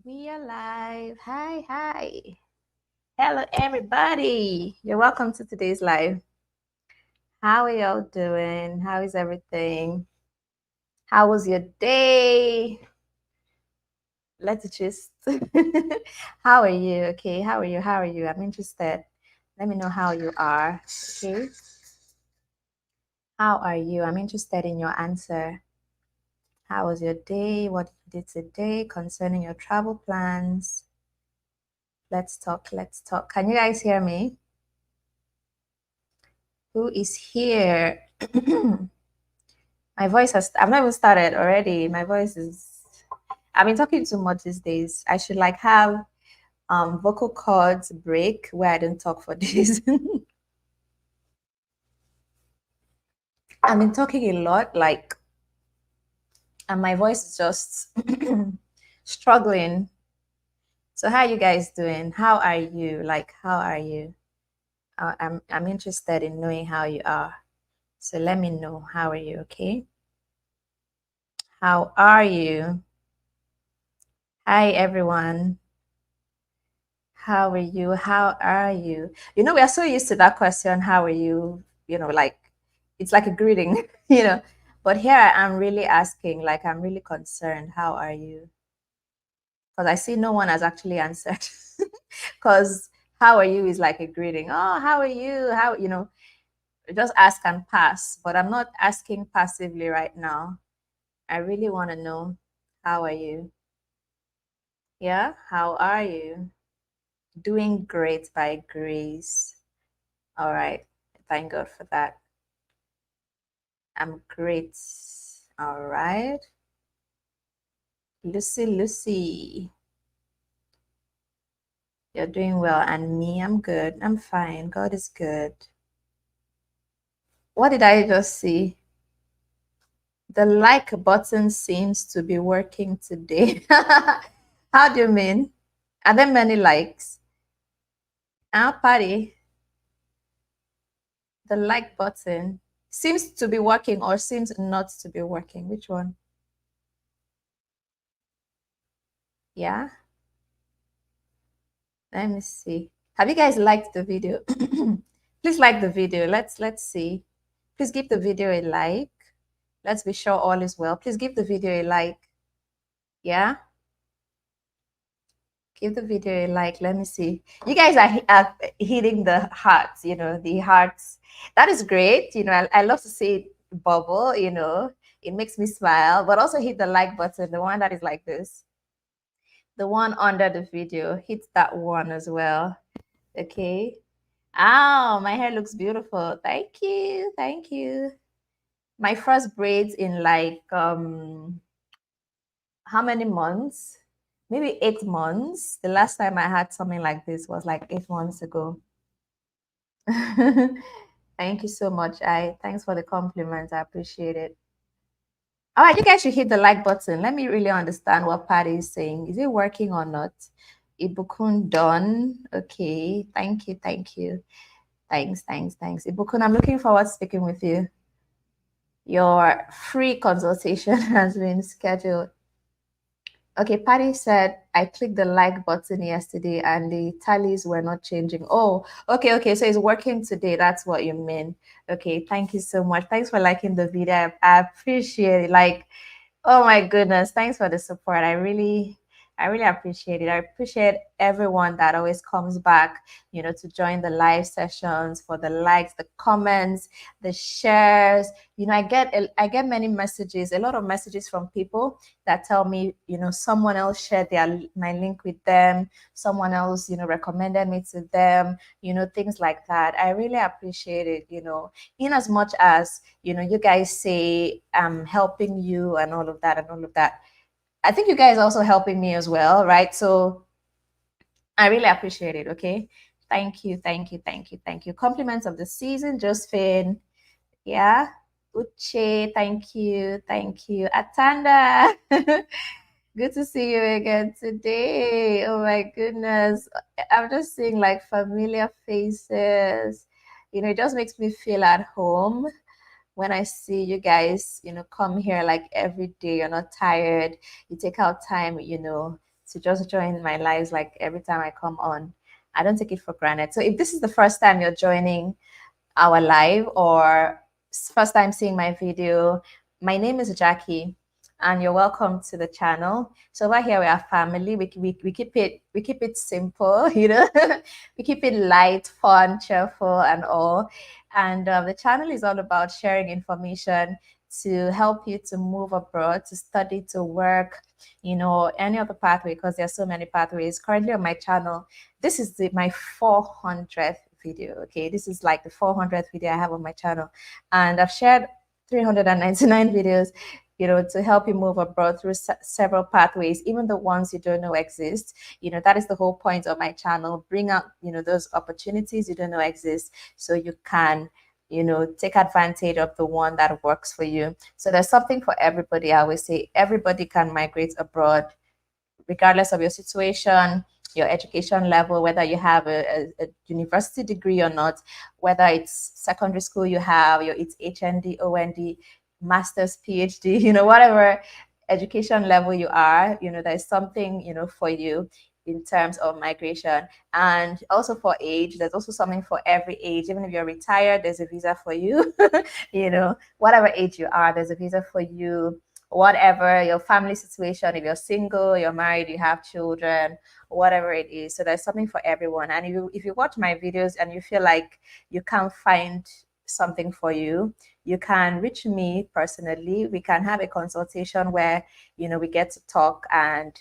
We are live. Hi, hi. Hello, everybody. You're welcome to today's live. How are y'all doing? How is everything? How was your day? Let's just. How are you? Okay. How are you? How are you? I'm interested. Let me know how you are. Okay. How are you? I'm interested in your answer. How was your day? What you did today concerning your travel plans? Let's talk. Let's talk. Can you guys hear me? Who is here? My voice has, I've not even started already. My voice is, I've been talking too much these days. I should like have vocal cords break where I don't talk for days. I've been talking a lot, like, and my voice is just struggling. So how are you guys doing? How are you? Like, how are you? I'm interested in knowing how you are. So let me know, how are you, okay? How are you? Hi everyone. How are you? How are you? You know, we are so used to that question, how are you? You know, like it's like a greeting, you know. But here I am really asking, like I'm really concerned, how are you? Because I see no one has actually answered. Because how are you is like a greeting. Oh, how are you? How, you know, just ask and pass. But I'm not asking passively right now. I really want to know, how are you? Yeah, how are you? Doing great by grace. All right. Thank God for that. I'm great. All right. Lucy, Lucy, you're doing well. And me, I'm good. I'm fine. God is good. What did I just see? The like button seems to be working today. How do you mean? Are there many likes? Our party, the like button seems to be working or seems not to be working. Which one? Yeah. Let me see. Have you guys liked the video? Please like the video. Let's see. Please give the video a like. Let's be sure all is well. Please give the video a like. Yeah? Give the video a like. Let me see. You guys are hitting the hearts, you know, the hearts. That is great. You know, I love to see it bubble, you know. It makes me smile. But also hit the like button, the one that is like this. The one under the video. Hit that one as well. Okay. Oh, my hair looks beautiful. Thank you. Thank you. My first braids in like how many months? Maybe 8 months. The last time I had something like this was like 8 months ago. Thank you so much. I thanks for the compliment. I appreciate it. All right, you guys should hit the like button. Let me really understand what Patty is saying. Is it working or not? Ibukun done. Okay. Thank you. Thank you. Thanks. Ibukun, I'm looking forward to speaking with you. Your free consultation has been scheduled. Okay, Patty said I clicked the like button yesterday and the tallies were not changing. Oh, okay. So it's working today. That's what you mean. Okay, thank you so much. Thanks for liking the video. I appreciate it. Like, oh my goodness, thanks for the support. I really appreciate it. I appreciate everyone that always comes back, you know, to join the live sessions, for the likes, the comments, the shares. You know, I get many messages, a lot of messages from people that tell me, you know, someone else shared my link with them, someone else, you know, recommended me to them, you know, things like that. I really appreciate it, you know, in as much as, you know, you guys say I'm helping you and all of that and all of that. I think you guys are also helping me as well, right? So I really appreciate it. Okay. Thank you. Compliments of the season, Josephine. Yeah. Uche, thank you. Atanda. Good to see you again today. Oh my goodness. I'm just seeing like familiar faces. You know, it just makes me feel at home when I see you guys, you know, come here like every day. You're not tired. You take out time, you know, to just join my lives like every time I come on. I don't take it for granted. So if this is the first time you're joining our live or first time seeing my video, my name is Jackie and you're welcome to the channel. So over here we are family. We keep it simple, you know. We keep it light, fun, cheerful, and all. And the channel is all about sharing information to help you to move abroad, to study, to work, you know, any other pathway, because there's so many pathways. Currently on my channel, this is my 400th video. Okay, this is like the 400th video I have on my channel, and I've shared 399 videos, you know, to help you move abroad through several pathways, even the ones you don't know exist. You know, that is the whole point of my channel. Bring out, you know, those opportunities you don't know exist, so you can, you know, take advantage of the one that works for you. So there's something for everybody. I always say everybody can migrate abroad, regardless of your situation, your education level, whether you have a university degree or not, whether it's secondary school you have, it's HND, OND, master's, PhD, you know, whatever education level you are, you know, there's something, you know, for you in terms of migration. And also for age, there's also something for every age. Even if you're retired, there's a visa for you. You know, whatever age you are, there's a visa for you. Whatever your family situation, if you're single, you're married, you have children, whatever it is. So there's something for everyone. And if you watch my videos and you feel like you can't find something for you, you can reach me personally. We can have a consultation where, you know, we get to talk and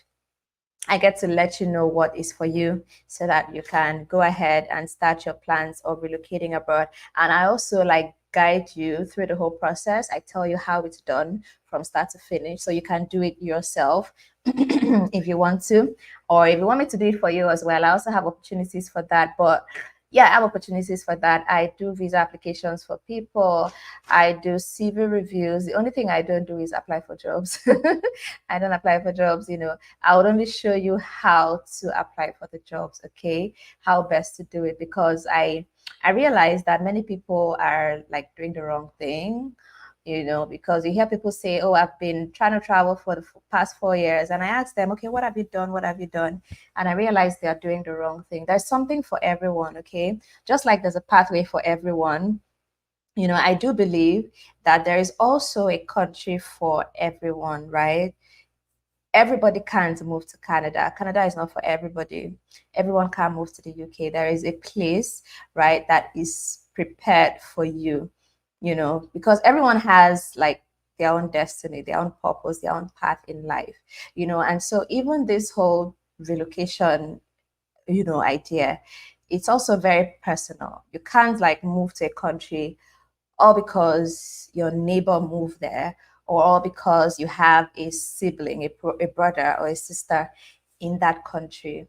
I get to let you know what is for you so that you can go ahead and start your plans of relocating abroad. And I also like guide you through the whole process. I tell you how it's done from start to finish, so you can do it yourself if you want to, or if you want me to do it for you as well. I also have opportunities for that. But yeah, I have opportunities for that. I do visa applications for people. I do CV reviews. The only thing I don't do is apply for jobs. I don't apply for jobs, you know. I would only show you how to apply for the jobs, okay? How best to do it, because I realize that many people are like doing the wrong thing, you know, because you hear people say, oh, I've been trying to travel for the past 4 years. And I ask them, okay, what have you done? What have you done? And I realize they are doing the wrong thing. There's something for everyone, okay? Just like there's a pathway for everyone, you know, I do believe that there is also a country for everyone, right? Everybody can't move to Canada. Canada is not for everybody. Everyone can't move to the UK. There is a place, right, that is prepared for you, you know, because everyone has like their own destiny, their own purpose, their own path in life, you know. And so even this whole relocation, you know, idea, it's also very personal. You can't like move to a country all because your neighbor moved there, or all because you have a sibling, a brother or a sister in that country.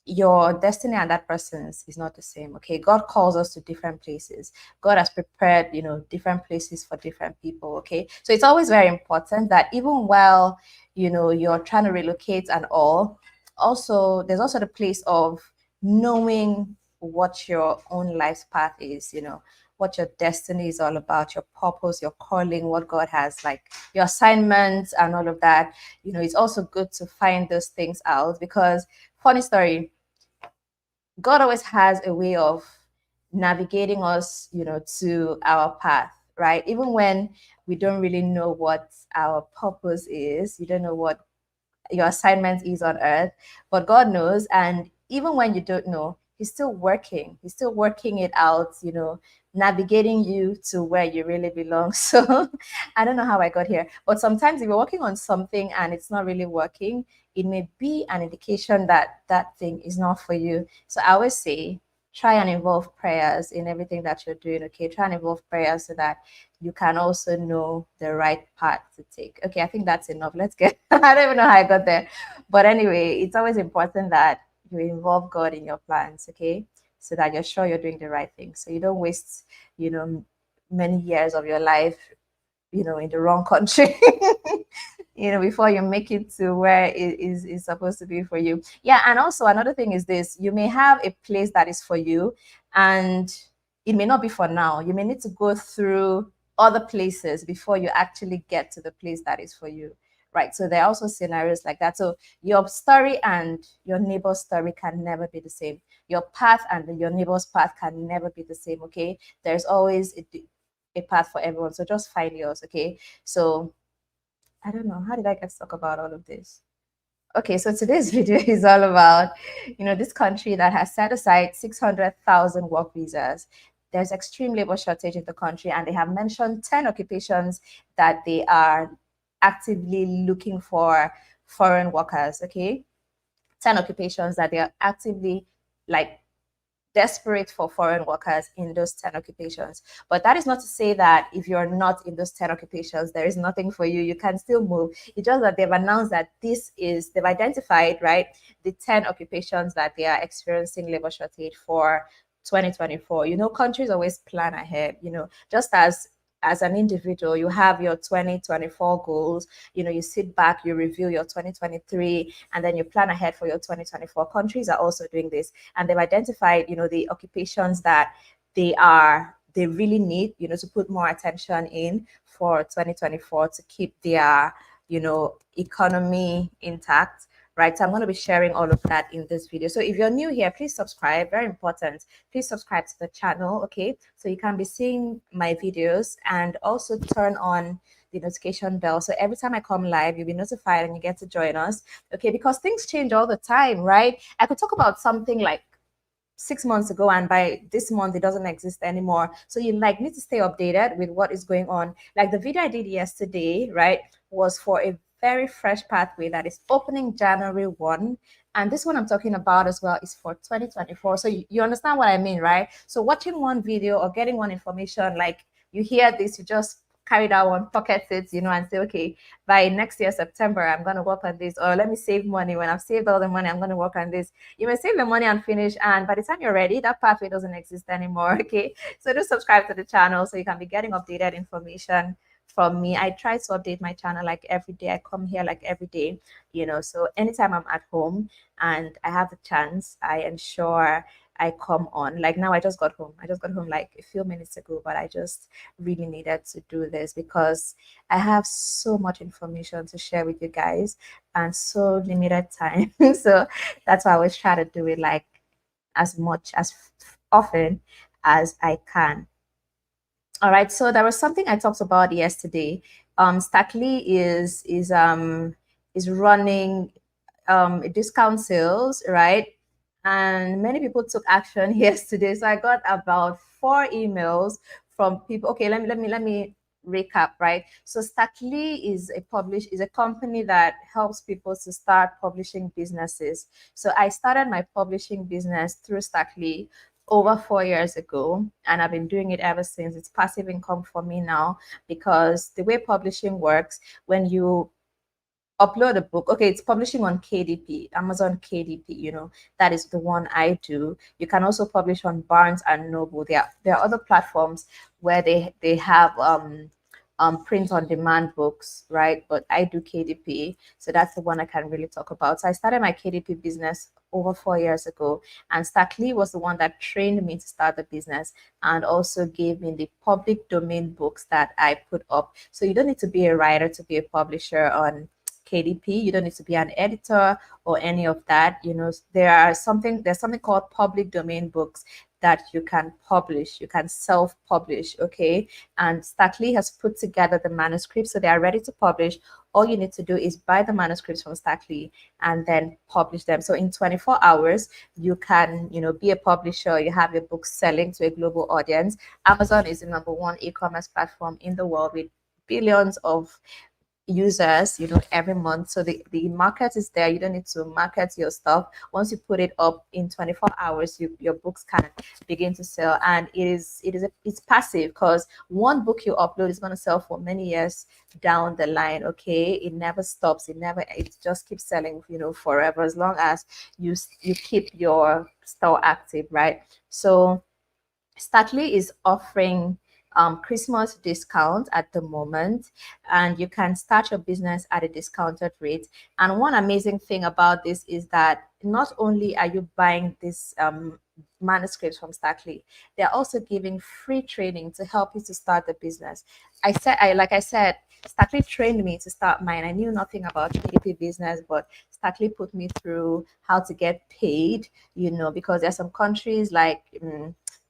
Your destiny and that person's is not the same. Okay, God calls us to different places. God has prepared, you know, different places for different people. Okay, so it's always very important that even while, you know, you're trying to relocate and all, also there's also the place of knowing what your own life's path is, you know, what your destiny is all about, your purpose, your calling, what God has, like your assignments and all of that. You know, it's also good to find those things out, because funny story, God always has a way of navigating us, you know, to our path, right? Even when we don't really know what our purpose is, you don't know what your assignment is on earth, but God knows. And even when you don't know, He's still working. He's still working it out, you know, navigating you to where you really belong. So I don't know how I got here, but sometimes if you're working on something and it's not really working, it may be an indication that that thing is not for you. So I always say, try and involve prayers in everything that you're doing. Okay, try and involve prayers so that you can also know the right path to take. Okay, I think that's enough. Let's get, I don't even know how I got there. But anyway, it's always important that you involve God in your plans, okay? So that you're sure you're doing the right thing. So you don't waste, you know, many years of your life, you know, in the wrong country. You know, before you make it to where it is supposed to be for you. Yeah, and also another thing is this: you may have a place that is for you, and it may not be for now. You may need to go through other places before you actually get to the place that is for you, right? So there are also scenarios like that. So your story and your neighbor's story can never be the same. Your path and your neighbor's path can never be the same, okay? There's always a path for everyone. So just find yours, okay? So I don't know, how did I get to talk about all of this? Okay, so today's video is all about, this country that has set aside 600,000 work visas. There's extreme labor shortage in the country, and they have mentioned 10 occupations that they are actively looking for foreign workers, okay? 10 occupations that they are actively like desperate for foreign workers in those 10 occupations. But that is not to say that if you're not in those 10 occupations, there is nothing for you. You can still move. It's just that they've announced that they've identified, right, the 10 occupations that they are experiencing labor shortage for 2024. Countries always plan ahead, just as an individual, you have your 2024 goals, you sit back, you review your 2023, and then you plan ahead for your 2024. Countries are also doing this, and they've identified, the occupations that they really need, to put more attention in for 2024 to keep their, economy intact. Right, so I'm going to be sharing all of that in this video. So if you're new here, please subscribe. Very important. Please subscribe to the channel, okay? So you can be seeing my videos, and also turn on the notification bell. So every time I come live, you'll be notified and you get to join us, okay? Because things change all the time, right? I could talk about something like 6 months ago, and by this month it doesn't exist anymore. So you need to stay updated with what is going on. Like the video I did yesterday, right, was for a very fresh pathway that is opening January 1, and this one I'm talking about as well is for 2024. So you understand what I mean, right? So watching one video or getting one information, like you hear this, you just carry that one, pocket it, and say, okay, by next year September I'm going to work on this, or let me save money. When I've saved all the money, I'm going to work on this. You may save the money and finish, and by the time you're ready, that pathway doesn't exist anymore, okay? So just subscribe to the channel so you can be getting updated information from me. I try to update my channel like every day. I come here like every day, so anytime I'm at home and I have the chance, I ensure I come on. Like now, I just got home. Like a few minutes ago, but I just really needed to do this because I have so much information to share with you guys and so limited time. So that's why I always try to do it like as much as often as I can. All right, so there was something I talked about yesterday. STACKLEE is running discount sales, right? And many people took action yesterday. So I got about 4 emails from people. Okay, let me recap, right? So STACKLEE is a company that helps people to start publishing businesses. So I started my publishing business through STACKLEE over 4 years ago, and I've been doing it ever since. It's passive income for me now, because the way publishing works, when you upload a book, okay, it's publishing on KDP, Amazon KDP, that is the one I do. You can also publish on Barnes and Noble. There are other platforms where they have print on demand books, right? But I do KDP, so that's the one I can really talk about. So I started my KDP business over 4 years ago, and STACKLEE was the one that trained me to start the business and also gave me the public domain books that I put up. So you don't need to be a writer to be a publisher on KDP. You don't need to be an editor or any of that. There's something called public domain books that you can publish. You can self-publish, okay? And STACKLEE has put together the manuscripts, so they are ready to publish. All you need to do is buy the manuscripts from STACKLEE and then publish them. So in 24 hours, you can, be a publisher. You have your book selling to a global audience. Amazon is the #1 e-commerce platform in the world with billions of users every month. So the market is there. You don't need to market your stuff. Once you put it up in 24 hours, your books can begin to sell. And it's passive, because one book you upload is going to sell for many years down the line, okay? It never stops. It just keeps selling forever, as long as you keep your store active, right? So STACKLEE is offering Christmas discount at the moment, and you can start your business at a discounted rate. And one amazing thing about this is that not only are you buying this manuscripts from STACKLEE, they're also giving free training to help you to start the business. Like I said, STACKLEE trained me to start mine. I knew nothing about KDP business, but STACKLEE put me through how to get paid, because there's some countries like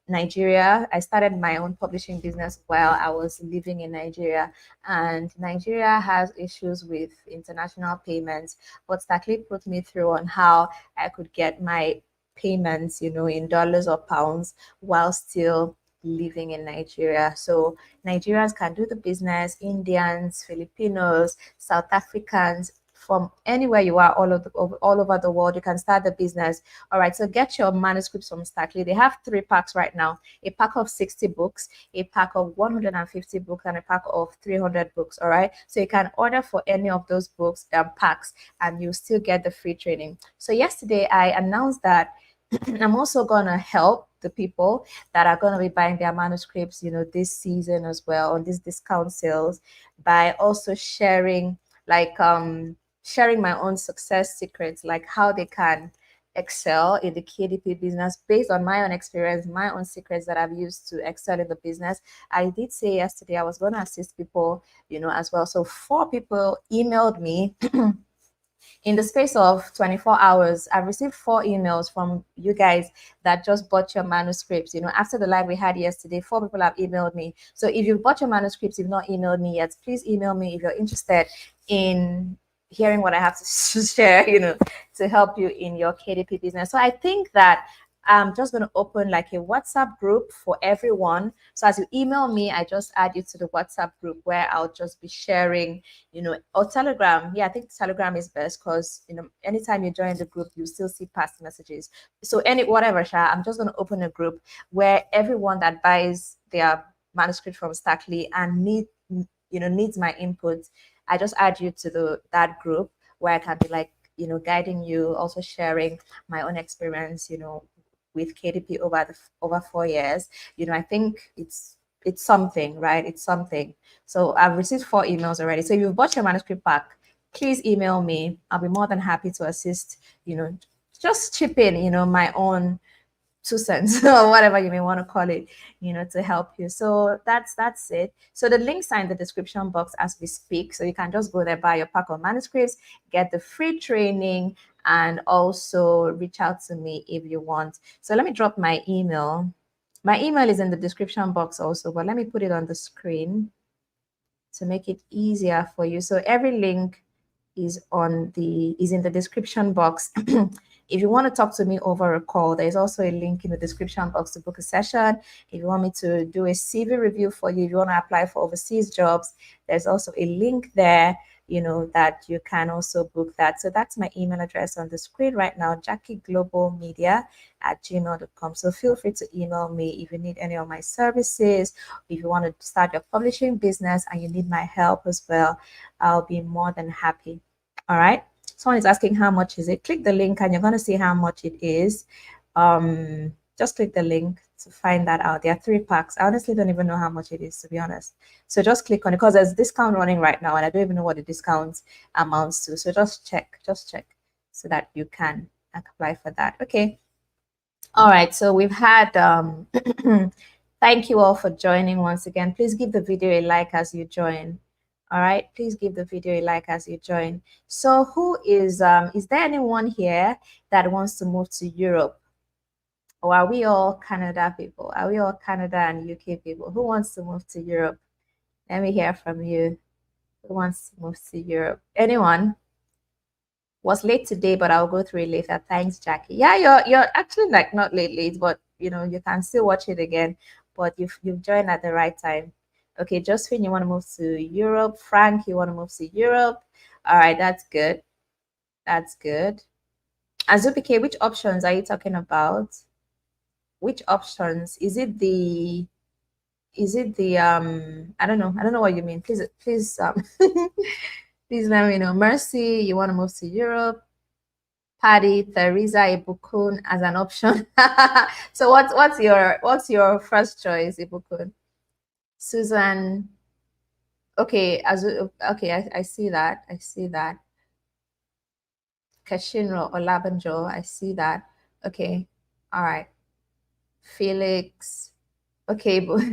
Nigeria. I started my own publishing business while I was living in Nigeria, and Nigeria has issues with international payments. But STACKLEE put me through on how I could get my payments, in dollars or pounds while still living in Nigeria. So Nigerians can do the business, Indians, Filipinos, South Africans, from anywhere you are all over the world, you can start the business. All right, so get your manuscripts from STACKLEE. They have 3 packs right now: a pack of 60 books, a pack of 150 books, and a pack of 300 books. All right, so you can order for any of those books packs, and you still get the free training. So yesterday I announced that I'm also gonna help the people that are gonna be buying their manuscripts, this season as well on these discount sales, by also sharing sharing my own success secrets, like how they can excel in the KDP business based on my own experience, my own secrets that I've used to excel in the business. I did say yesterday I was going to assist people, as well. So 4 people emailed me in the space of 24 hours. I've received 4 emails from you guys that just bought your manuscripts. After the live we had yesterday, 4 people have emailed me. So if you've bought your manuscripts, you've not emailed me yet, please email me if you're interested in hearing what I have to share, to help you in your KDP business. So I think that I'm just going to open like a WhatsApp group for everyone. So as you email me, I just add you to the WhatsApp group where I'll just be sharing, or Telegram. Yeah, I think Telegram is best because, anytime you join the group, you still see past messages. So whatever, I'm just going to open a group where everyone that buys their manuscript from STACKLEE and needs my input, I just add you to that group where I can be like, guiding you, also sharing my own experience, with KDP over 4 years. I think it's something, right? It's something. So I've received 4 emails already. So if you've bought your manuscript pack, please email me. I'll be more than happy to assist, just chip in, my own 2 cents or whatever you may want to call it, to help you. So that's it. So the links are in the description box as we speak. So you can just go there, buy your pack of manuscripts, get the free training, and also reach out to me if you want. So let me drop my email. My email is in the description box also, but let me put it on the screen to make it easier for you. So every link is in the description box. If you want to talk to me over a call, there's also a link in the description box to book a session. If you want me to do a CV review for you, if you want to apply for overseas jobs, there's also a link there, that you can also book that. So that's my email address on the screen right now, JackieGlobalMedia@gmail.com. So feel free to email me if you need any of my services. If you want to start your publishing business and you need my help as well, I'll be more than happy. All right. Someone is asking how much is it. Click the link and you're going to see how much it is. Just click the link to find that out. There are 3 packs. I honestly don't even know how much it is, to be honest. So just click on it because there's discount running right now and I don't even know what the discount amounts to. So just check so that you can apply for that. Okay. All right. So we've had thank you all for joining once again. Please give the video a like as you join. All right, please give the video a like as you join. So who is there anyone here that wants to move to Europe? Or are we all Canada people? Are we all Canada and UK people? Who wants to move to Europe? Let me hear from you. Who wants to move to Europe? Anyone? Was late today, but I'll go through it later. Thanks, Jackie. Yeah, you're actually like not late, but you can still watch it again. But you've joined at the right time. Okay, Josephine, you want to move to Europe. Frank, you want to move to Europe. All right, that's good. That's good. Azupike, which options are you talking about? Which options? Is it the I don't know what you mean. Please please let me know. Mercy, you want to move to Europe. Patty, Teresa, Ibukun as an option. So what's your first choice, Ibukun? Susan. Okay, I see that. I see that. Kashinro or Labanjo, I see that. Okay. All right. Felix. Okay, all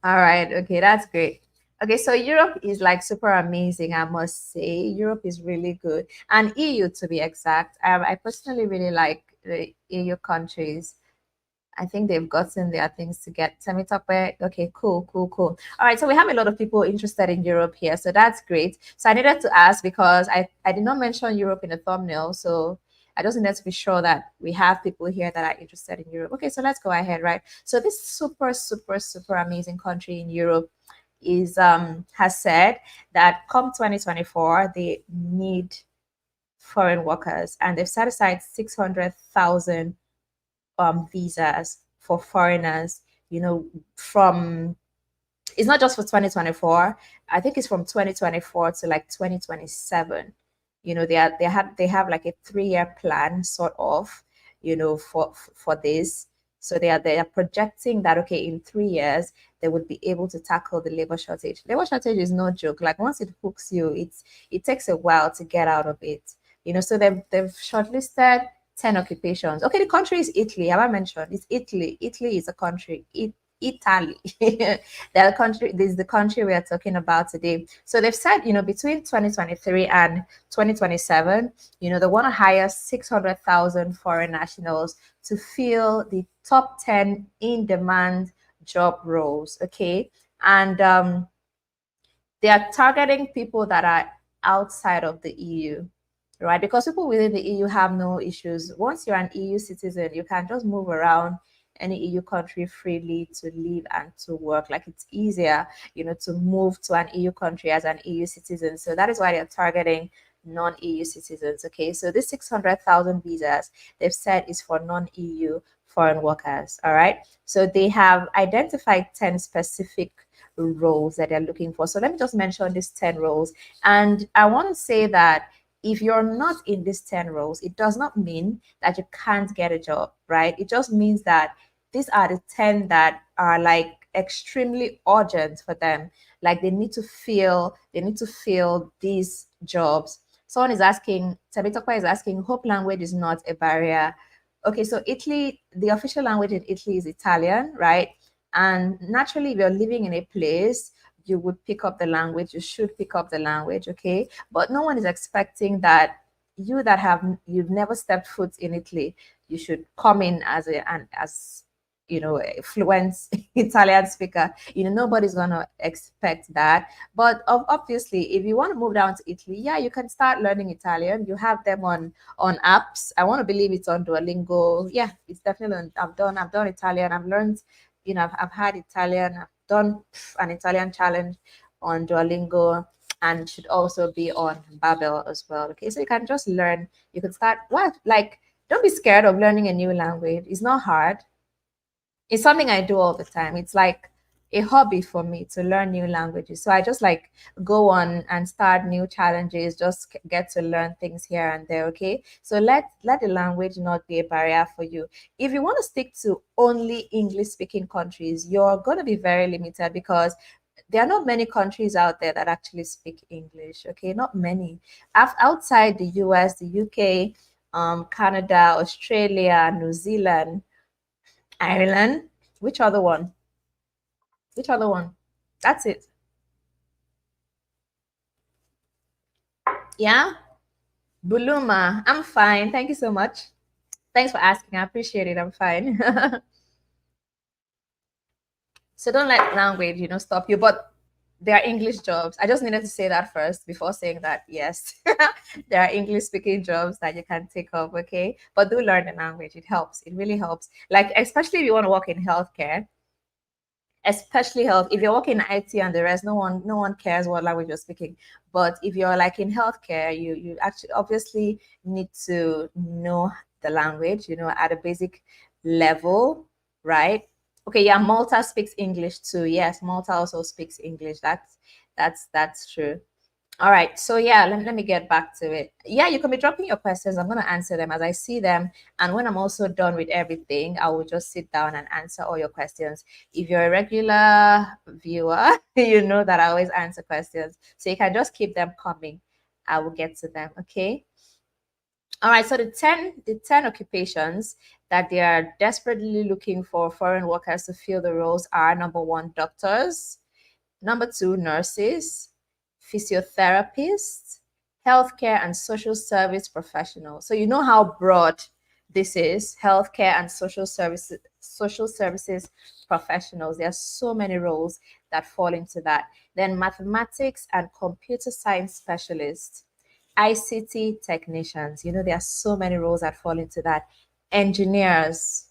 right. Okay, that's great. Okay, so Europe is like super amazing, I must say. Europe is really good, and EU to be exact. I personally really like the EU countries. I think they've gotten their things to get Temitope. Okay, cool, cool, cool. All right, so we have a lot of people interested in Europe here, so that's great. So I needed to ask because I did not mention Europe in the thumbnail, so I just needed to be sure that we have people here that are interested in Europe. Okay, so let's go ahead, right? So this super, super, super amazing country in Europe is has said that come 2024 they need foreign workers, and they've set aside 600,000 visas for foreigners, from it's not just for 2024. I think it's from 2024 to like 2027. They have like a 3-year plan sort of, for this. So they are projecting that okay, in 3 years they would be able to tackle the labor shortage. Labor shortage is no joke. Like once it hooks you, it takes a while to get out of it. So they've shortlisted 10 occupations. Okay, the country is Italy. Have I mentioned? It's Italy. Italy is a country. Italy. This is the country we are talking about today. So they've said, between 2023 and 2027, they want to hire 600,000 foreign nationals to fill the top 10 in demand job roles. Okay. And they are targeting people that are outside of the EU, right? Because people within the EU have no issues. Once you're an EU citizen, you can just move around any EU country freely to live and to work. Like it's easier, to move to an EU country as an EU citizen. So that is why they're targeting non-EU citizens. Okay, so this 600,000 visas they've said is for non-EU foreign workers. All right, so they have identified 10 specific roles that they're looking for. So let me just mention these 10 roles. And I want to say that if you're not in these 10 roles, it does not mean that you can't get a job, right? It just means that these are the 10 that are like extremely urgent for them. Like they need to fill these jobs. Someone is asking, Tabitokwa is asking, hope language is not a barrier. Okay, so Italy, the official language in Italy is Italian, right? And naturally, if you're living in a place, you would pick up the language. You should pick up the language, okay? But no one is expecting that you've never stepped foot in Italy, you should come in as a fluent Italian speaker. Nobody's gonna expect that. But obviously, if you want to move down to Italy, yeah, you can start learning Italian. You have them on apps. I want to believe it's on Duolingo. Yeah, it's definitely I've done Italian. I've learned, I've had Italian. I've done an Italian challenge on Duolingo, and should also be on Babel as well. Okay, so you can just learn. You can start. Don't be scared of learning a new language. It's not hard. It's something I do all the time. It's like a hobby for me to learn new languages. So I just like go on and start new challenges, just get to learn things here and there. Okay. So let the language not be a barrier for you. If you want to stick to only English speaking countries, you're going to be very limited because there are not many countries out there that actually speak English. Okay. Not many. Outside the US, the UK, Canada, Australia, New Zealand, Ireland. Which other one? Which other one? That's it. Yeah. Buluma. I'm fine. Thank you so much. Thanks for asking. I appreciate it. I'm fine. So don't let language, stop you. But there are English jobs. I just needed to say that first before saying that, yes, there are English speaking jobs that you can take up, okay? But do learn the language. It helps. It really helps. Like, especially if you want to work in healthcare, especially health. If you're working in IT and the rest, no one cares what language you're speaking. But if you're like in healthcare, you actually obviously need to know the language, at a basic level, right? Okay, yeah, Malta speaks English too. Yes, Malta also speaks English. That's true. All right. So yeah, let me get back to it. Yeah, you can be dropping your questions. I'm gonna answer them as I see them. And when I'm also done with everything, I will just sit down and answer all your questions. If you're a regular viewer, you know that I always answer questions. So you can just keep them coming. I will get to them. Okay. All right, so the ten occupations that they are desperately looking for foreign workers to fill the roles are: number one, doctors; number two, nurses; physiotherapists; healthcare and social service professionals. So you know how broad this is: healthcare and social services professionals. There are so many roles that fall into that. Then mathematics and computer science specialists, ICT technicians. There are so many roles that fall into that. Engineers,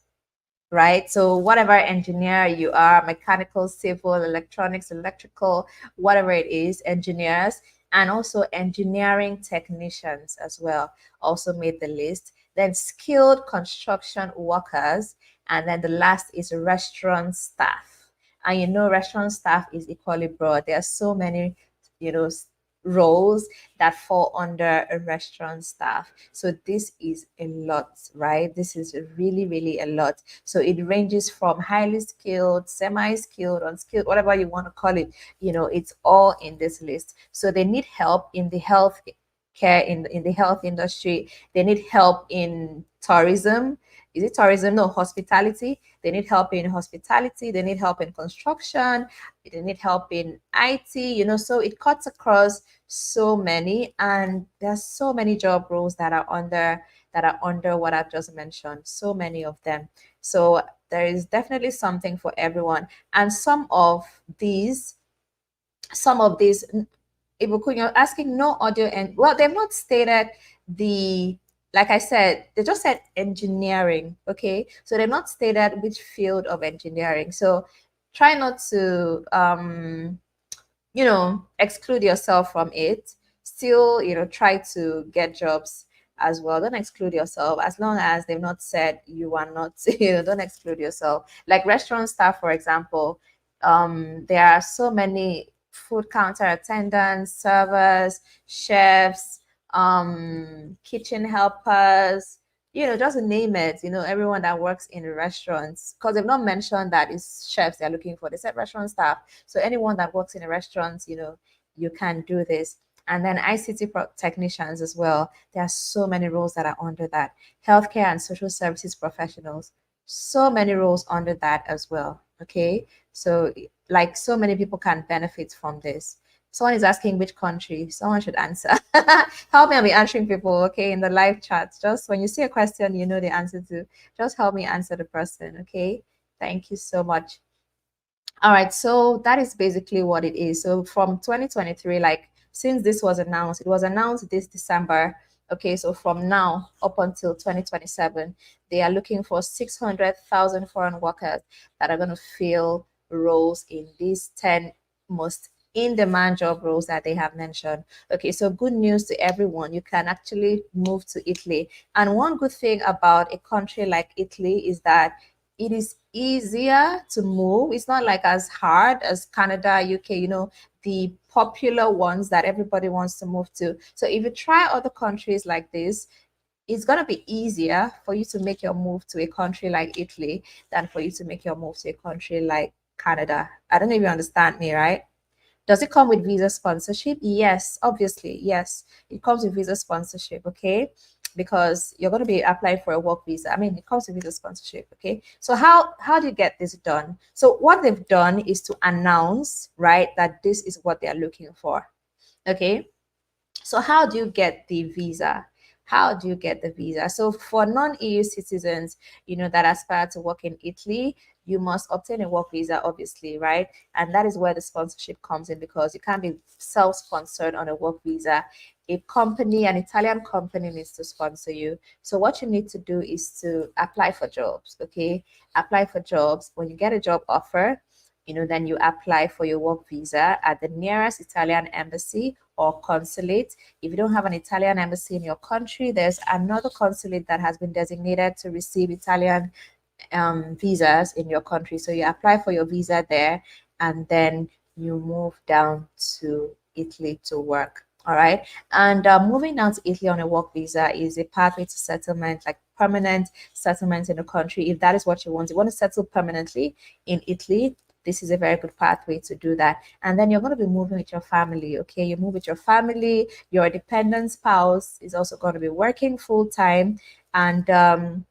right? So whatever engineer you are, mechanical, civil, electronics, electrical, whatever it is, engineers, and also engineering technicians as well also made the list. Then skilled construction workers, and then the last is restaurant staff. And restaurant staff is equally broad. There are so many, you know, roles that fall under a restaurant staff. So this is a lot, right? This is really, really a lot. So it ranges from highly skilled, semi-skilled, unskilled, whatever you want to call it. It's all in this list. So they need help in the health care, in the health industry. They need help in tourism. Is it tourism? No, hospitality. They need help in hospitality. They need help in construction. They need help in IT. So it cuts across so many, and there's so many job roles that are under what I've just mentioned. So many of them. So there is definitely something for everyone. And some of these, Ibukun, you're asking no audio, and well, they've not stated the, like I said, they just said engineering. Okay, so they've not stated which field of engineering. So try not to exclude yourself from it. Still, try to get jobs as well. Don't exclude yourself, as long as they've not said you are not. Don't exclude yourself. Like restaurant staff, for example, there are so many: food counter attendants, servers, chefs, kitchen helpers, just name it. Everyone that works in restaurants, because they've not mentioned that it's chefs they're looking for. They said restaurant staff. So anyone that works in a restaurant, you can do this. And then ICT technicians as well. There are so many roles that are under that. Healthcare and social services professionals, so many roles under that as well. Okay, so like so many people can benefit from this. Someone is asking which country. Someone should answer. Help me, I'll be answering people, okay, in the live chat. Just when you see a question, you know the answer to, just help me answer the person, okay? Thank you so much. All right, so that is basically what it is. So from 2023, like since this was announced, it was announced this December. Okay, so from now up until 2027, they are looking for 600,000 foreign workers that are going to fill roles in these 10 most in-demand job roles that they have mentioned. Okay, so good news to everyone. You can actually move to Italy. And one good thing about a country like Italy is that it is easier to move. It's not like as hard as Canada, UK, the popular ones that everybody wants to move to. So if you try other countries like this, it's going to be easier for you to make your move to a country like Italy than for you to make your move to a country like Canada. I don't know if you understand me, right? Does it come with visa sponsorship? Yes, obviously. Yes, it comes with visa sponsorship, okay? Because you're going to be applying for a work visa. I mean, it comes with visa sponsorship, okay? So how do you get this done? So what they've done is to announce, right, that this is what they're looking for, okay? So how do you get the visa? How do you get the visa? So for non-EU citizens, that aspire to work in Italy, you must obtain a work visa, obviously, right? And that is where the sponsorship comes in, because you can't be self-sponsored on a work visa. An Italian company needs to sponsor you. So what you need to do is to apply for jobs, okay? Apply for jobs. When you get a job offer, then you apply for your work visa at the nearest Italian embassy or consulate. If you don't have an Italian embassy in your country, there's another consulate that has been designated to receive Italian visas in your country. So you apply for your visa there, and then you move down to Italy to work. All right. And moving down to Italy on a work visa is a pathway to settlement, like permanent settlement in the country. If that is what you want to settle permanently in Italy, this is a very good pathway to do that. And then you're going to be moving with your family. Okay, you move with your family. Your dependent spouse is also going to be working full time. And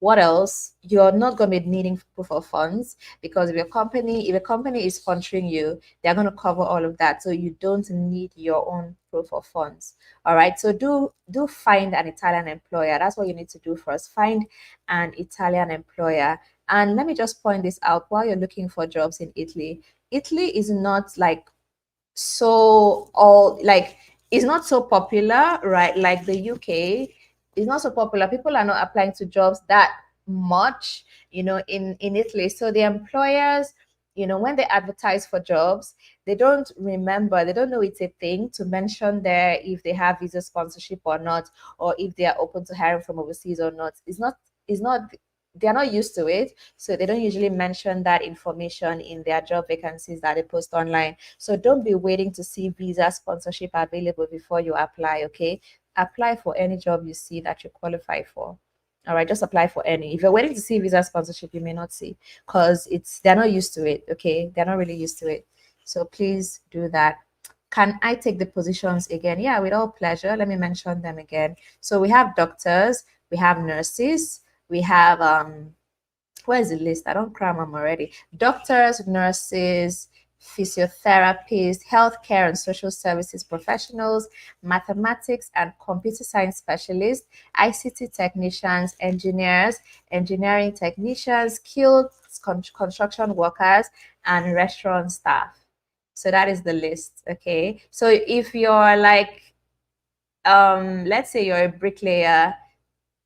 what else? You're not going to be needing proof of funds, because if a company is sponsoring you, they're going to cover all of that, so you don't need your own proof of funds. All right, so do find an Italian employer. That's what you need to do first. Find an Italian employer. And let me just point this out: while you're looking for jobs in Italy, Italy is not like so all like it's not so popular, right? Like the UK is not so popular. People are not applying to jobs that much, in Italy. So the employers, when they advertise for jobs, they don't know it's a thing to mention there if they have visa sponsorship or not, or if they are open to hiring from overseas or not. It's not they're not used to it, so they don't usually mention that information in their job vacancies that they post online. So don't be waiting to see visa sponsorship available before you apply. Okay, apply for any job you see that you qualify for. All right, just apply for any. If you're waiting to see visa sponsorship, you may not see, because they're not used to it. Okay, they're not really used to it. So please do that. Can I take the positions again? Yeah, with all pleasure. Let me mention them again. So we have doctors, we have nurses, we have where's the list? I don't cram them already. Doctors, nurses, physiotherapists, healthcare and social services professionals, mathematics and computer science specialists, ICT technicians, engineers, engineering technicians, skilled construction workers, and restaurant staff. So that is the list. Okay. So if you're like, let's say you're a bricklayer,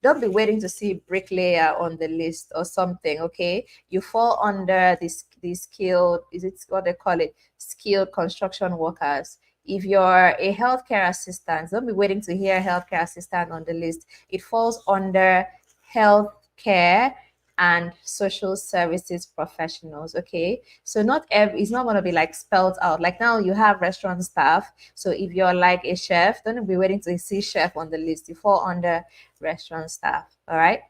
don't be waiting to see bricklayer on the list or something. Okay, you fall under this skilled, is it what they call it, skilled construction workers. If you're a healthcare assistant, don't be waiting to hear healthcare assistant on the list. It falls under healthcare and social services professionals. Okay, so not every, it's not going to be like spelled out. Like now you have restaurant staff, so if you're like a chef, don't be waiting to see chef on the list. You fall under restaurant staff. All right,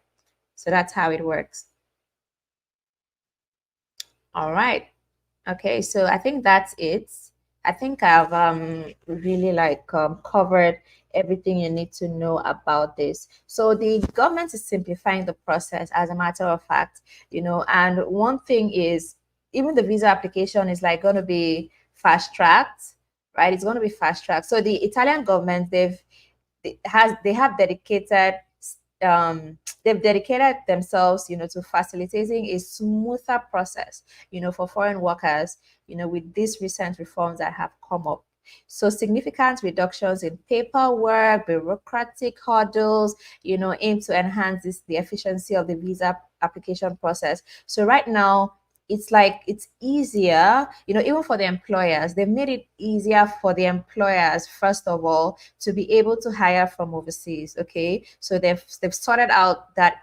so that's how it works. All right. Okay, so I think that's it. I think I've really like covered everything you need to know about this. So the government is simplifying the process, as a matter of fact, and one thing is, even the visa application is like going to be fast tracked, right? It's going to be fast tracked. So the Italian government, they have dedicated they've dedicated themselves, to facilitating a smoother process, for foreign workers, with these recent reforms that have come up. So significant reductions in paperwork, bureaucratic hurdles, aim to enhance the efficiency of the visa application process. So right now, it's like it's easier, even for the employers. They've made it easier for the employers, first of all, to be able to hire from overseas. Okay, so they've sorted out that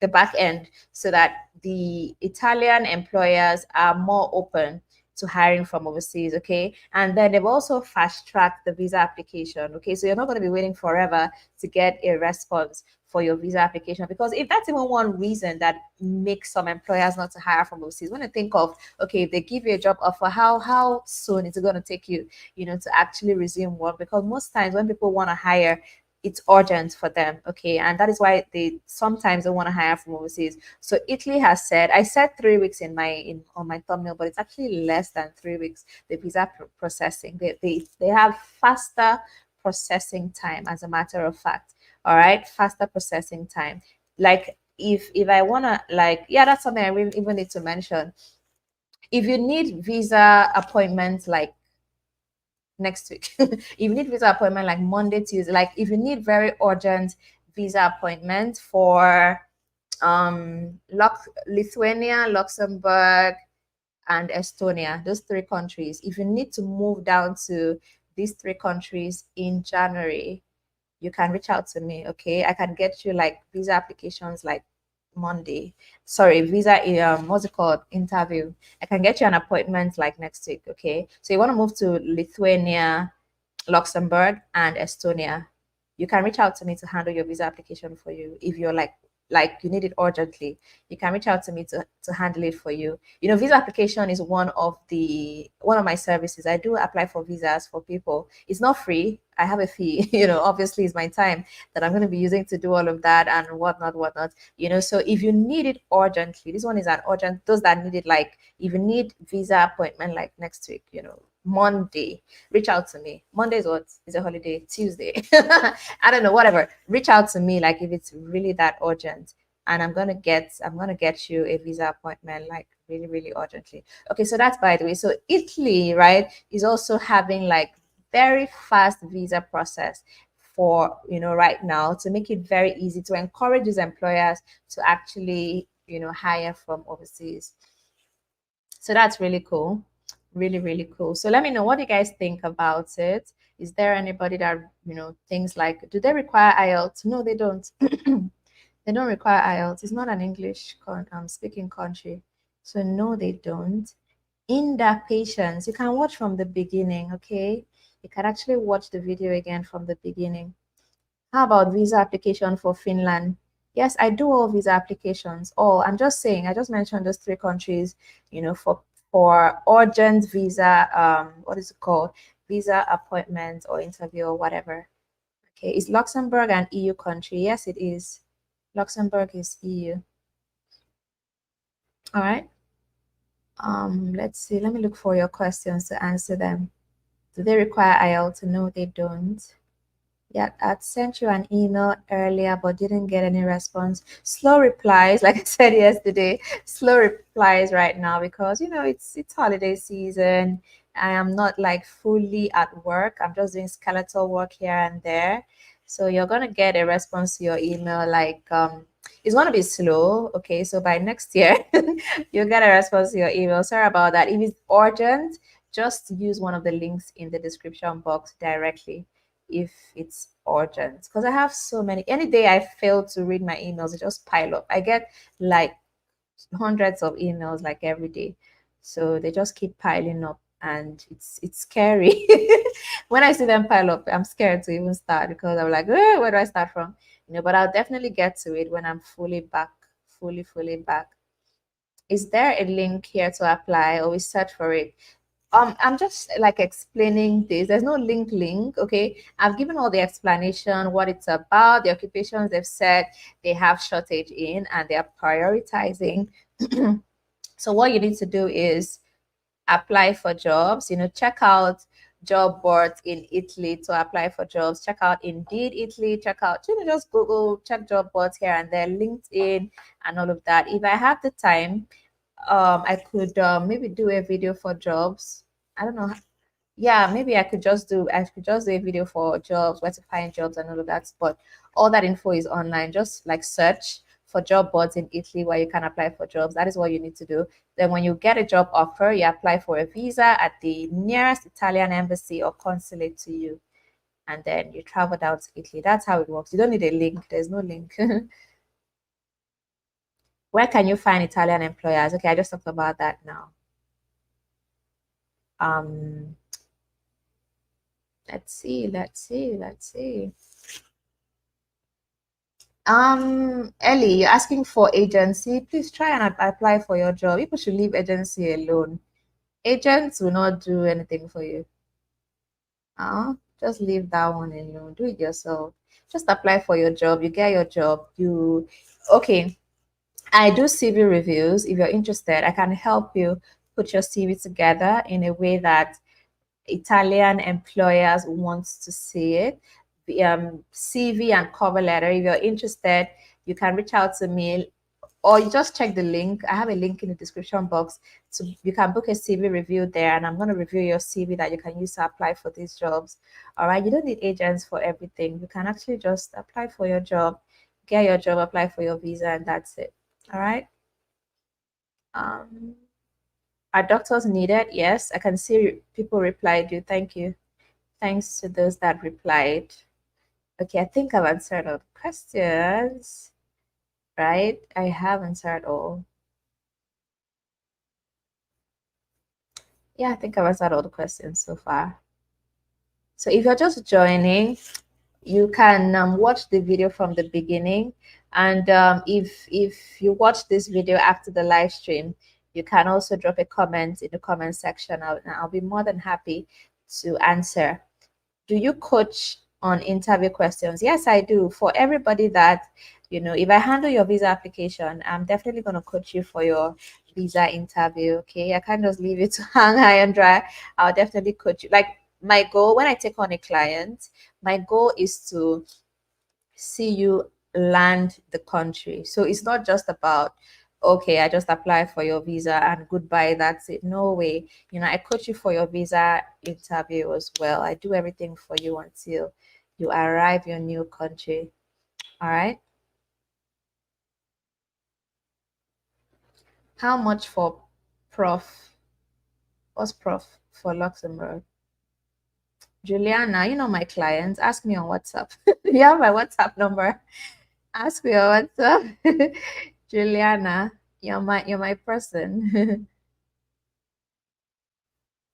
the back end, so that the Italian employers are more open to hiring from overseas. Okay, and then they've also fast tracked the visa application. Okay, so you're not going to be waiting forever to get a response for your visa application, because if that's even one reason that makes some employers not to hire from overseas, when you think of, okay, if they give you a job offer, how soon is it going to take you, to actually resume work? Because most times when people want to hire, it's urgent for them. Okay, and that is why they sometimes don't want to hire from overseas. So Italy has said, I said 3 weeks on my thumbnail, but it's actually less than 3 weeks. The visa processing, they have faster processing time, as a matter of fact. All right, faster processing time. Like if I want to, like, yeah, that's something I really even need to mention. If you need visa appointments like next week, if you need visa appointment like Monday, Tuesday, like if you need very urgent visa appointment for Lithuania, Luxembourg, and Estonia, those three countries, if you need to move down to these three countries in January, you can reach out to me. Okay, I can get you like visa applications like Monday. Sorry, visa what's it called? Interview. I can get you an appointment like next week. Okay, so you want to move to Lithuania, Luxembourg, and Estonia, you can reach out to me to handle your visa application for you if you're like like you need it urgently, you can reach out to me to handle it for you. You know, visa application is one of my services. I do apply for visas for people. It's not free. I have a fee. You know, obviously it's my time that I'm going to be using to do all of that and whatnot. You know, so if you need it urgently, this one is an urgent. Those that need it, like if you need visa appointment like next week, you know, Monday, reach out to me. Monday is what? Is a holiday. Tuesday. I don't know, whatever. Reach out to me like if it's really that urgent. And I'm gonna get you a visa appointment like really, really urgently. Okay, so that's by the way. So Italy, right, is also having like very fast visa process for, you know, right now, to make it very easy to encourage these employers to actually, you know, hire from overseas. So that's really cool. Really, really cool. So let me know what you guys think about it. Is there anybody that, you know, things like, do they require IELTS? No, they don't. They don't require IELTS. It's not an English speaking country. So no, they don't. In that patience, you can watch from the beginning, okay? You can actually watch the video again from the beginning. How about visa application for Finland? Yes, I do all visa applications. All I'm just saying, I just mentioned those three countries, you know, for urgent visa, what is it called? Visa appointment or interview or whatever. Okay, is Luxembourg an EU country? Yes, it is. Luxembourg is EU. All right. Let's see. Let me look for your questions to answer them. Do they require IELTS? No, they don't. Yeah, I'd sent you an email earlier, but didn't get any response. Slow replies, like I said yesterday, slow replies right now because, you know, it's holiday season. I am not like fully at work. I'm just doing skeletal work here and there. So you're gonna get a response to your email like it's gonna be slow. Okay, so by next year you'll get a response to your email. Sorry about that. If it's urgent, just use one of the links in the description box directly if it's urgent, because I have so many. Any day I fail to read my emails, it just pile up. I get like hundreds of emails like every day, so they just keep piling up, and it's scary. When I see them pile up, I'm scared to even start because I'm like, where do I start from? You know, but I'll definitely get to it when I'm fully back, fully back. Is there a link here to apply, or we search for it? I'm just like explaining this. There's no link, okay? I've given all the explanation, what it's about, the occupations they've said they have shortage in, and they are prioritizing. So what you need to do is apply for jobs. You know, check out job boards in Italy to apply for jobs. Check out Indeed Italy. Check out, you know, just Google, check job boards here and there, LinkedIn, and all of that. If I have the time, I could maybe do a video for jobs. I don't know. Yeah, maybe I could just do a video for jobs, where to find jobs and all of that. But all that info is online. Just like search for job boards in Italy where you can apply for jobs. That is what you need to do. Then when you get a job offer, you apply for a visa at the nearest Italian embassy or consulate to you. And then you travel down to Italy. That's how it works. You don't need a link. There's no link. Where can you find Italian employers? Okay, I just talked about that now. Um, let's see. Ellie, you're asking for agency. Please try and apply for your job. People should leave agency alone. Agents will not do anything for you. Just leave that one alone. Do it yourself. Just apply for your job. You get your job. Okay. I do CV reviews. If you're interested, I can help you put your CV together in a way that Italian employers want to see it. The CV and cover letter. If you're interested, you can reach out to me, or you just check the link. I have a link in the description box, so you can book a CV review there, and I'm going to review your CV that you can use to apply for these jobs. All right, you don't need agents for everything. You can actually just apply for your job, get your job, apply for your visa, and that's it. All right. Um, are doctors needed? Yes, I can see people replied you. Thank you. Thanks to those that replied. Okay, I think I've answered all the questions, right? I have answered all. Yeah, I think I've answered all the questions so far. So if you're just joining, you can watch the video from the beginning. And if you watch this video after the live stream, you can also drop a comment in the comment section. I'll be more than happy to answer. Do you coach on interview questions? Yes, I do. For everybody that, if I handle your visa application, I'm definitely going to coach you for your visa interview. Okay. I can't just leave it to hang high and dry. I'll definitely coach you. Like, my goal when I take on a client, my goal is to see you land the country. So it's not just about, okay, I just apply for your visa and goodbye, that's it. No way. I coach you for your visa interview as well. I do everything for you until you arrive your new country. All right. How much for prof? What's prof for Luxembourg? Juliana, my clients. Ask me on WhatsApp. You have my WhatsApp number. Ask me on WhatsApp. Juliana, you're my person.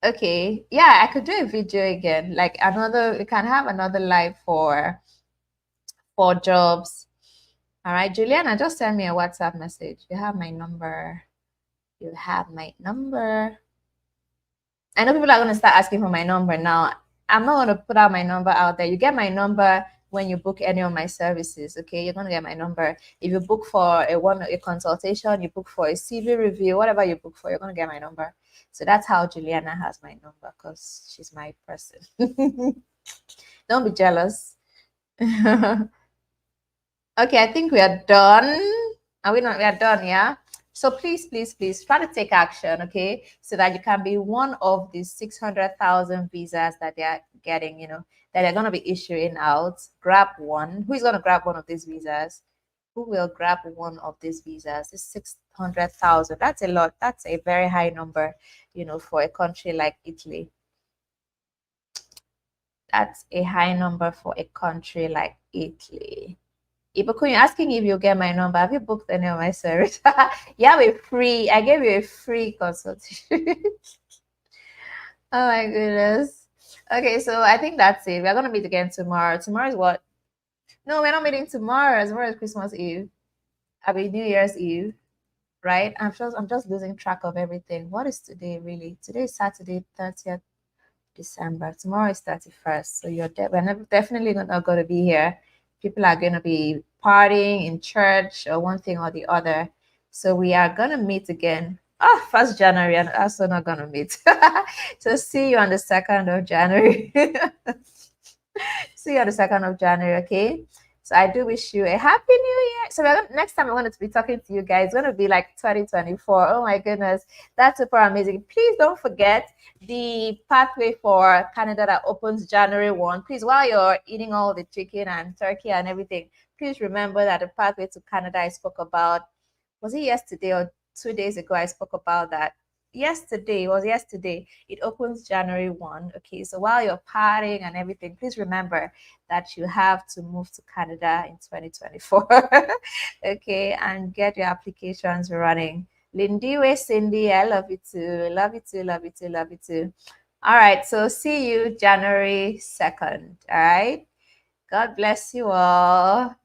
Okay. Yeah, I could do a video again. Like another, we can have another live for jobs. All right, Juliana, just send me a WhatsApp message. You have my number. You have my number. I know people are going to start asking for my number now. I'm not going to put out my number out there. You get my number when you book any of my services. Okay, you're going to get my number. If you book for a consultation, you book for a CV review, whatever you book for, you're going to get my number. So that's how Juliana has my number, because she's my person. Don't be jealous. Okay, I think we are done. Are we not? We are done, yeah? So please, please, please try to take action, okay? So that you can be one of these 600,000 visas that they are getting, that they're going to be issuing out. Grab one. Who is going to grab one of these visas? Who will grab one of these visas? It's 600,000. That's a lot. That's a very high number, for a country like Italy. That's a high number for a country like Italy. Ibukun, you're asking if you get my number. Have you booked any of my service? You have a free, I gave you a free consultation. Oh my goodness. Okay, so I think that's it. We're gonna meet again tomorrow. Tomorrow is what? No, we're not meeting tomorrow. Tomorrow is Christmas Eve. I mean New Year's Eve, right? I'm just losing track of everything. What is today really? Today is Saturday, 30th December. Tomorrow is 31st. So we're definitely not going to be here. People are going to be partying in church or one thing or the other. So we are going to meet again. Oh, 1st January, and also not going to meet. So see you on the 2nd of January. See you on the 2nd of January, okay? So I do wish you a happy new year. So next time I wanted to be talking to you guys, it's going to be like 2024. Oh my goodness, that's super amazing. Please don't forget the pathway for Canada that opens January 1. Please, while you're eating all the chicken and turkey and everything, please remember that the pathway to Canada I spoke about, was it yesterday or 2 days ago? I spoke about that. Yesterday. It opens January 1. Okay, so while you're partying and everything, please remember that you have to move to Canada in 2024. Okay, and get your applications running. Lindiwe, Cindy, I love you too. Love you too, love you too, love you too. All right, so see you January 2nd. All right. God bless you all.